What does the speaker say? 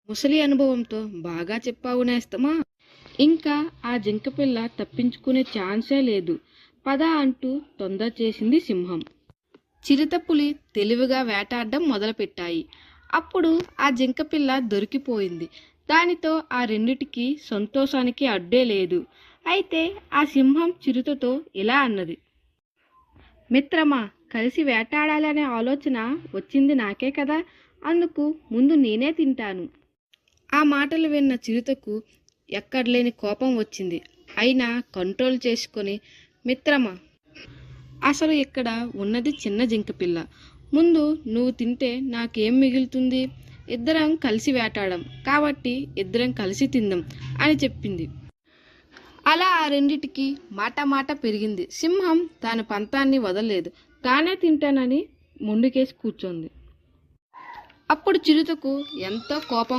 ముసలి అనుభవంతో బాగా చెప్పావు నేస్తమా. ఇంకా ఆ జింకపిల్ల తప్పించుకునే ఛాన్సే లేదు. పద అంటూ తొందర చేసింది సింహం. చిరుతపులి తెలివిగా వేటాడడం మొదలుపెట్టాయి. అప్పుడు ఆ జింకపిల్ల దొరికిపోయింది. దానితో ఆ రెండిటికి సంతోషానికి అడ్డే లేదు. అయితే ఆ సింహం చిరుతతో ఇలా అన్నది. మిత్రమా, కలిసి వేటాడాలనే ఆలోచన వచ్చింది నాకే కదా, అందుకు ముందు నేనే తింటాను. ఆ మాటలు విన్న చిరుతకు ఎక్కడలేని కోపం వచ్చింది. అయినా కంట్రోల్ చేసుకొని, మిత్రమా, అసలు ఇక్కడ ఉన్నది చిన్న జింకపిల్ల. ముందు నువ్వు తింటే నాకేం మిగులుతుంది? ఇద్దరం కలిసి వేటాడాం కాబట్టి ఇద్దరం కలిసి తిందాం అని చెప్పింది. అలా ఆ రెండిటికి మాట పెరిగింది. సింహం తన పంతాన్ని వదలలేదు. తానే తింటానని మొండికేసి కూర్చోంది. అప్పుడు చిరుతకు ఎంతో కోపం